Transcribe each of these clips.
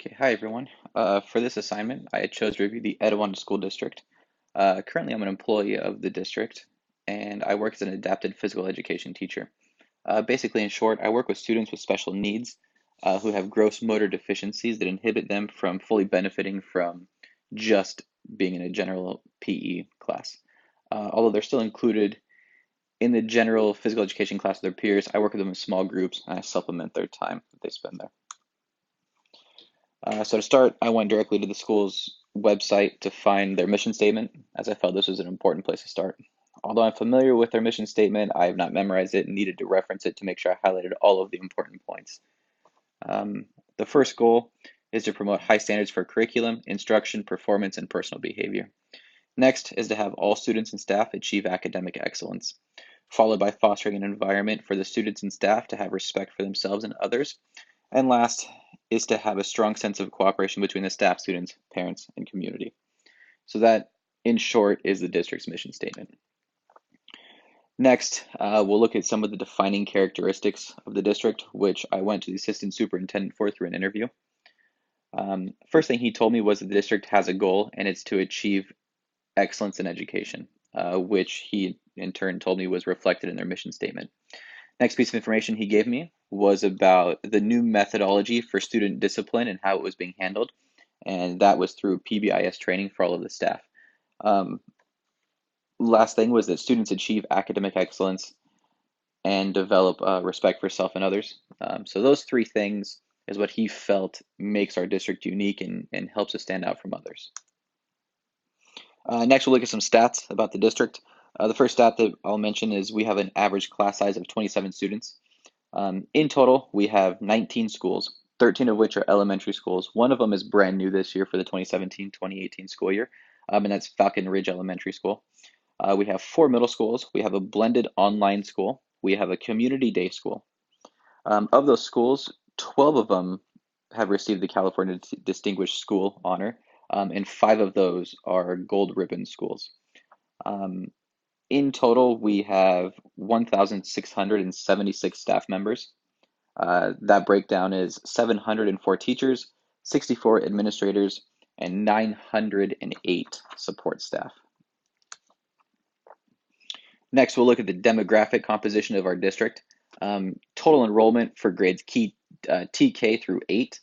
Okay, hi everyone. For this assignment, I chose to review the Etiwanda School District. Currently, I'm an employee of the district, and I work as an adapted physical education teacher. Basically, in short, I work with students with special needs who have gross motor deficiencies that inhibit them from fully benefiting from just being in a general PE class. Although they're still included in the general physical education class with their peers, I work with them in small groups and I supplement their time that they spend there. So to start, I went directly to the school's website to find their mission statement, as I felt this was an important place to start. Although I'm familiar with their mission statement, I have not memorized it and needed to reference it to make sure I highlighted all of the important points. Um, the first goal is to promote high standards for curriculum, instruction, performance, and personal behavior. Next is to have all students and staff achieve academic excellence, followed by fostering an environment for the students and staff to have respect for themselves and others, and last is to have a strong sense of cooperation between the staff, students, parents, and community. So that, in short, is the district's mission statement. Next, we'll look at some of the defining characteristics of the district, which I went to the assistant superintendent for through an interview. First thing he told me was that the district has a goal, and it's to achieve excellence in education, which he in turn told me was reflected in their mission statement. Next piece of information he gave me was about the new methodology for student discipline and how it was being handled, and that was through PBIS training for all of the staff. Um, Last thing was that students achieve academic excellence and develop respect for self and others. So those three things is what he felt makes our district unique and helps us stand out from others. Next, we'll look at some stats about the district. The first stat that I'll mention is we have an average class size of 27 students. In total, we have 19 schools, 13 of which are elementary schools. One of them is brand new this year for the 2017-2018 school year, and that's Falcon Ridge Elementary School. We have 4 middle schools. We have a blended online school. We have a community day school. Of those schools, 12 of them have received the California Distinguished School honor, and 5 of those are gold ribbon schools. Um, in total, we have 1,676 staff members. That breakdown is 704 teachers, 64 administrators, and 908 support staff. Next, we'll look at the demographic composition of our district. Total enrollment for grades TK through 8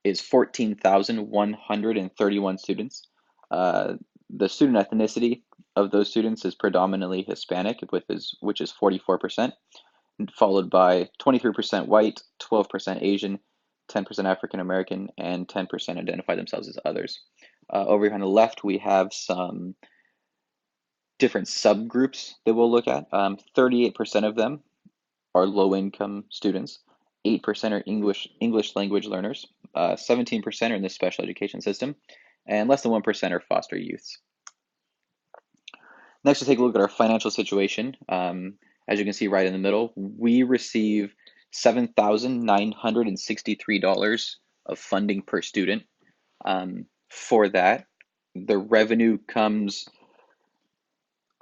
is 14,131 students. The student ethnicity of those students is predominantly Hispanic, which is 44%, followed by 23% white, 12% Asian, 10% African American, and 10% identify themselves as others. Over here on the left, we have some different subgroups that we'll look at. 38% of them are low-income students. 8% are English language learners. 17% are in the special education system, and less than 1% are foster youths. Next, we'll take a look at our financial situation. As you can see right in the middle, we receive $7,963 of funding per student. For that, the revenue comes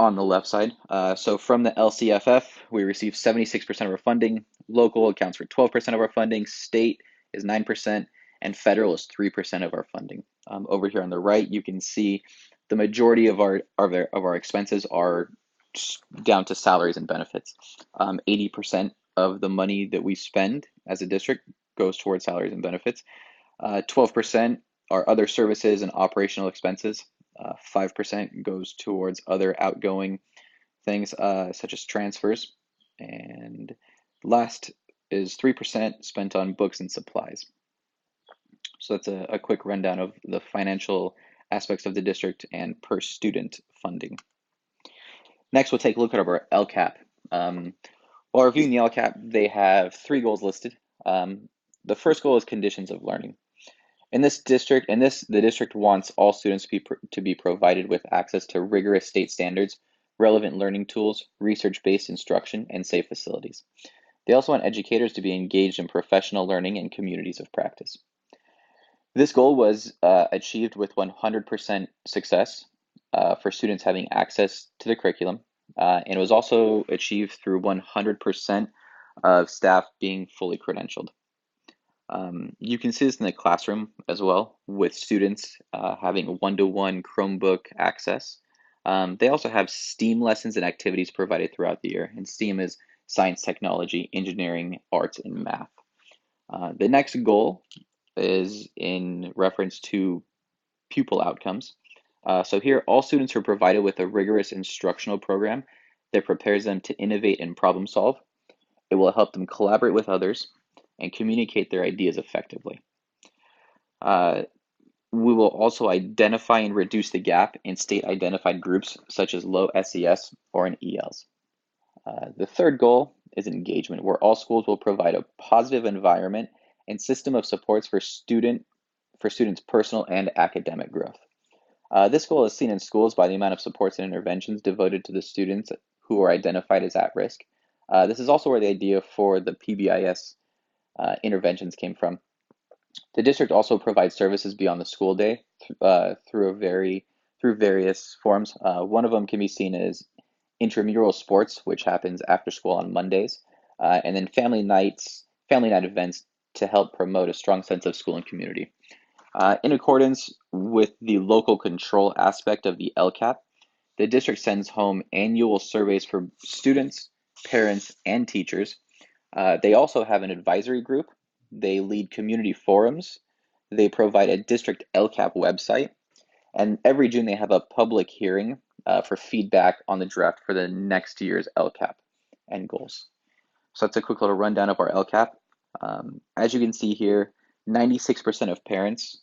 on the left side. So from the LCFF, we receive 76% of our funding. Local accounts for 12% of our funding. State is 9%, and federal is 3% of our funding. Over here on the right, you can see the majority of our expenses are down to salaries and benefits. 80% of the money that we spend as a district goes towards salaries and benefits. 12% are other services and operational expenses. 5% goes towards other outgoing things such as transfers. And last is 3% spent on books and supplies. So that's a quick rundown of the financial aspects of the district and per student funding. Next, we'll take a look at our LCAP. While reviewing the LCAP, they have 3 goals listed. The first goal is conditions of learning. In this district, the district wants all students to be provided with access to rigorous state standards, relevant learning tools, research-based instruction, and safe facilities. They also want educators to be engaged in professional learning and communities of practice. This goal was achieved with 100% success for students having access to the curriculum, and it was also achieved through 100% of staff being fully credentialed. You can see this in the classroom as well, with students having one-to-one Chromebook access. They also have STEAM lessons and activities provided throughout the year, and STEAM is science, technology, engineering, arts, and math. The next goal is in reference to pupil outcomes. So here, all students are provided with a rigorous instructional program that prepares them to innovate and problem solve. It will help them collaborate with others and communicate their ideas effectively. Uh, we will also identify and reduce the gap in state identified groups such as low SES or in ELs. The third goal is engagement, where all schools will provide a positive environment and system of supports for students' personal and academic growth. This goal is seen in schools by the amount of supports and interventions devoted to the students who are identified as at risk. This is also where the idea for the PBIS interventions came from. The district also provides services beyond the school day through various forms. One of them can be seen as intramural sports, which happens after school on Mondays, and then family night events to help promote a strong sense of school and community. In accordance with the local control aspect of the LCAP, the district sends home annual surveys for students, parents, and teachers. They also have an advisory group. They lead community forums. They provide a district LCAP website. And every June, they have a public hearing for feedback on the draft for the next year's LCAP and goals. So that's a quick little rundown of our LCAP. As you can see here, 96% of parents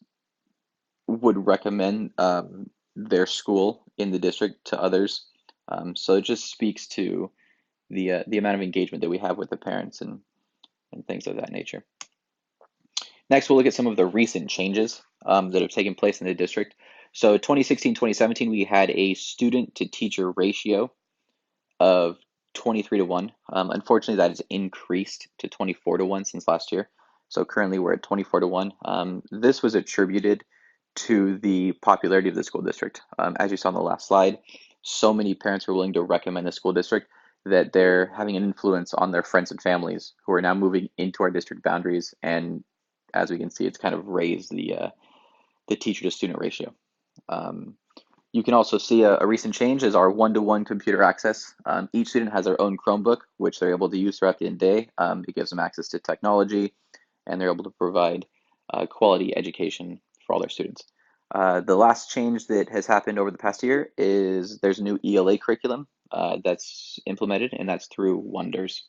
would recommend their school in the district to others. So it just speaks to the amount of engagement that we have with the parents and things of that nature. Next, we'll look at some of the recent changes that have taken place in the district. So 2016, 2017, we had a student to teacher ratio of 23 to 1. Unfortunately, that has increased to 24 to 1 since last year. So currently we're at 24 to 1. This was attributed to the popularity of the school district. As you saw on the last slide, so many parents were willing to recommend the school district that they're having an influence on their friends and families who are now moving into our district boundaries. And as we can see, it's kind of raised the teacher to student ratio. You can also see a recent change is our one-to-one computer access. Each student has their own Chromebook, which they're able to use throughout the day. It gives them access to technology, and they're able to provide quality education for all their students. The last change that has happened over the past year is there's a new ELA curriculum that's implemented, and that's through Wonders.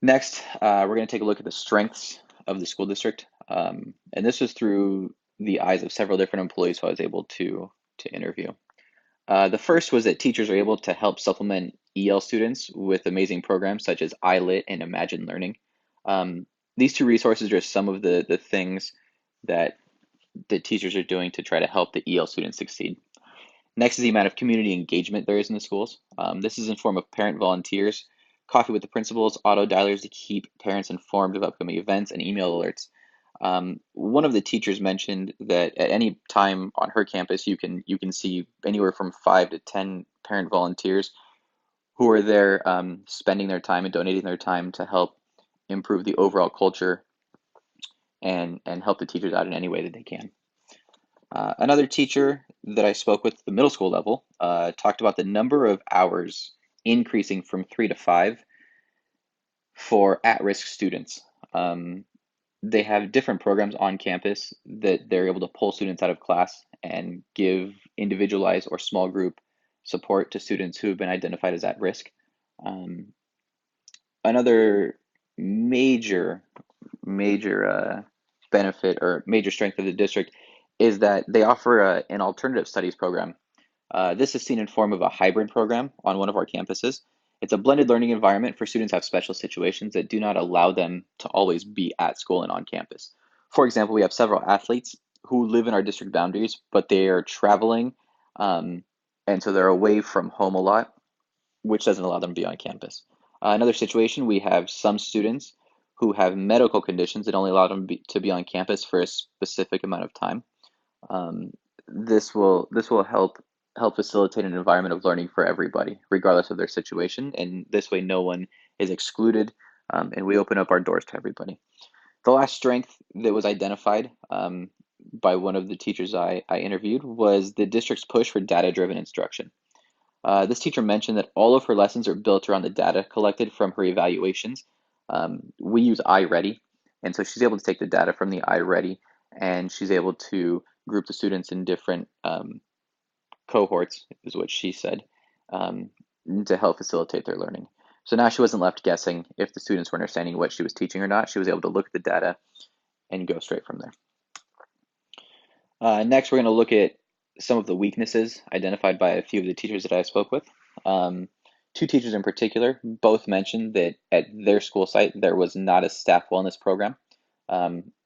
Next, we're going to take a look at the strengths of the school district. And this was through the eyes of several different employees who I was able to interview. The first was that teachers are able to help supplement EL students with amazing programs such as iLit and Imagine Learning. These two resources are some of the things that the teachers are doing to try to help the EL students succeed. Next is the amount of community engagement there is in the schools. This is in form of parent volunteers, coffee with the principals, auto dialers to keep parents informed of upcoming events, and email alerts. One of the teachers mentioned that at any time on her campus, you can see anywhere from 5 to 10 parent volunteers who are there spending their time and donating their time to help improve the overall culture and help the teachers out in any way that they can. Another teacher that I spoke with at the middle school level talked about the number of hours increasing from 3 to 5 for at-risk students. They have different programs on campus that they're able to pull students out of class and give individualized or small group support to students who have been identified as at risk. Another major benefit or major strength of the district is that they offer an alternative studies program. This is seen in form of a hybrid program on one of our campuses. It's a blended learning environment for students who have special situations that do not allow them to always be at school and on campus. For example, we have several athletes who live in our district boundaries, but they are traveling, and so they're away from home a lot, which doesn't allow them to be on campus. Another situation, we have some students who have medical conditions that only allow them to be on campus for a specific amount of time. This will help facilitate an environment of learning for everybody, regardless of their situation, and this way no one is excluded and we open up our doors to everybody. The last strength that was identified by one of the teachers I interviewed was the district's push for data-driven instruction. This teacher mentioned that all of her lessons are built around the data collected from her evaluations. We use iReady, and so she's able to take the data from the iReady, and she's able to group the students in different cohorts, is what she said, um, to help facilitate their learning. So now she wasn't left guessing if the students were understanding what she was teaching or not. She was able to look at the data and go straight from there. Next, we're going to look at some of the weaknesses identified by a few of the teachers that I spoke with. Um, Two teachers in particular both mentioned that at their school site there was not a staff wellness program.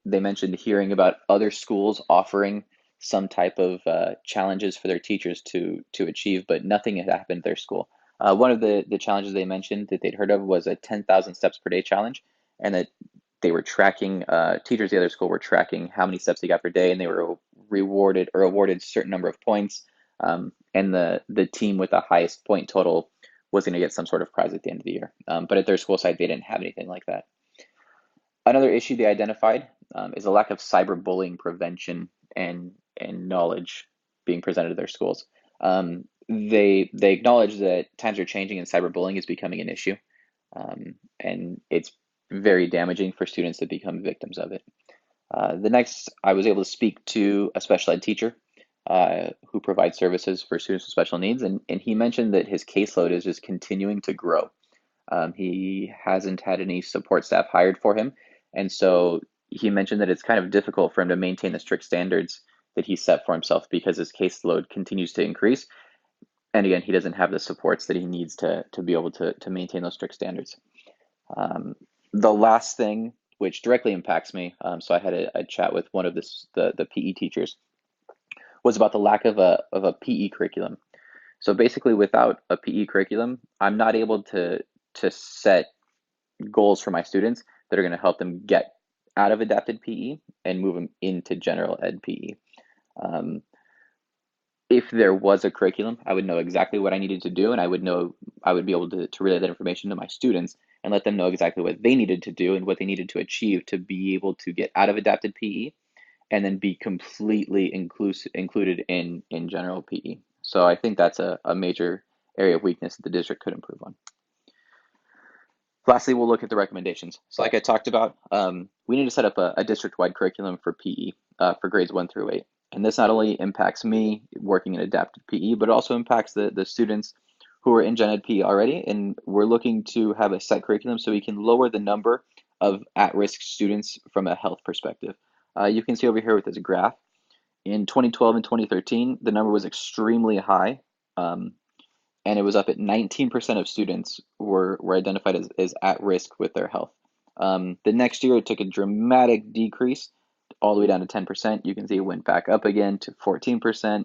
They mentioned hearing about other schools offering some type of challenges for their teachers to achieve, but nothing had happened at their school. One of the challenges they mentioned that they'd heard of was a 10,000 steps per day challenge, and that they were tracking, teachers at the other school were tracking how many steps they got per day, and they were rewarded or awarded a certain number of points. And the team with the highest point total was going to get some sort of prize at the end of the year. But at their school site, they didn't have anything like that. Another issue they identified is a lack of cyberbullying prevention and knowledge being presented to their schools. They acknowledge that times are changing and cyberbullying is becoming an issue, and it's very damaging for students that become victims of it. The next, I was able to speak to a special ed teacher who provides services for students with special needs, and he mentioned that his caseload is just continuing to grow. He hasn't had any support staff hired for him, and so he mentioned that it's kind of difficult for him to maintain the strict standards that he set for himself because his caseload continues to increase. And again, he doesn't have the supports that he needs to be able to maintain those strict standards. Um, the last thing, which directly impacts me, so I had a chat with one of the PE teachers, was about the lack of a PE curriculum. So basically, without a PE curriculum, I'm not able to set goals for my students that are going to help them get out of adapted PE and move them into general ed PE. Um, if there was a curriculum, I would know exactly what I needed to do, and I would be able to relay that information to my students and let them know exactly what they needed to do and what they needed to achieve to be able to get out of adapted PE and then be completely included in general PE. So I think that's a major area of weakness that the district could improve on. Lastly, we'll look at the recommendations. So like I talked about, we need to set up a district-wide curriculum for PE for grades 1 through 8. And this not only impacts me working in adapted PE, but it also impacts the students who are in gen ed PE already. And we're looking to have a set curriculum so we can lower the number of at-risk students from a health perspective. You can see over here with this graph, in 2012 and 2013, the number was extremely high. And it was up at 19% of students were identified as at risk with their health. The next year, it took a dramatic decrease all the way down to 10%. You can see it went back up again to 14%,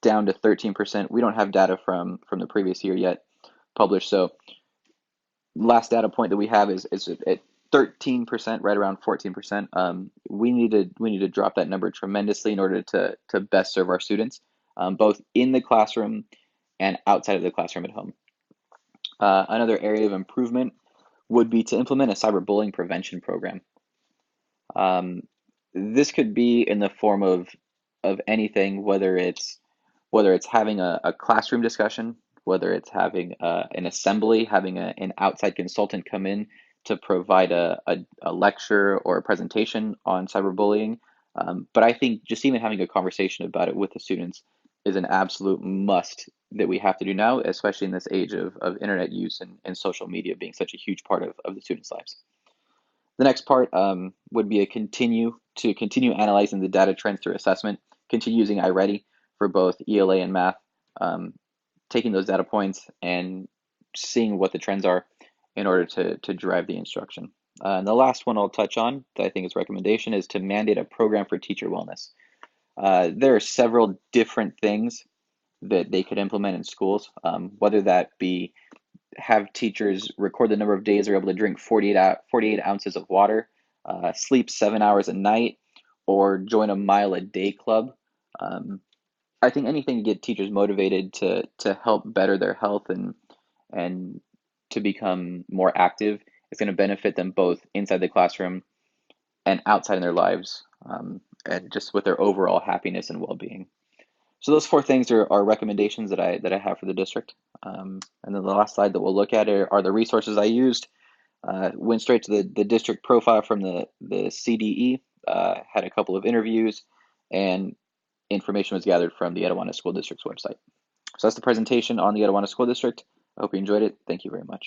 down to 13%. We don't have data from the previous year yet published. So last data point that we have is at 13%, right around 14%. We need to drop that number tremendously in order to best serve our students, both in the classroom and outside of the classroom at home. Another area of improvement would be to implement a cyberbullying prevention program. This could be in the form of anything, whether it's having a classroom discussion, whether it's having an assembly, having an outside consultant come in to provide a lecture or a presentation on cyberbullying. But I think just even having a conversation about it with the students is an absolute must that we have to do now, especially in this age of internet use and social media being such a huge part of the students' lives. The next part would be continue analyzing the data trends through assessment, continue using iReady for both ELA and math, taking those data points and seeing what the trends are in order to drive the instruction. And the last one I'll touch on that I think is a recommendation is to mandate a program for teacher wellness. There are several different things that they could implement in schools, whether that be have teachers record the number of days they're able to drink 48 ounces of water, sleep 7 hours a night, or join a mile a day club. I think anything to get teachers motivated to help better their health and to become more active It's going to benefit them both inside the classroom and outside in their lives, and just with their overall happiness and well-being. So those four things are recommendations that I have for the district. And then the last slide that we'll look at are the resources I used. Went straight to the district profile from the CDE, had a couple of interviews, and information was gathered from the Etijuana School District's website. So that's the presentation on the Etijuana School District. I hope you enjoyed it. Thank you very much.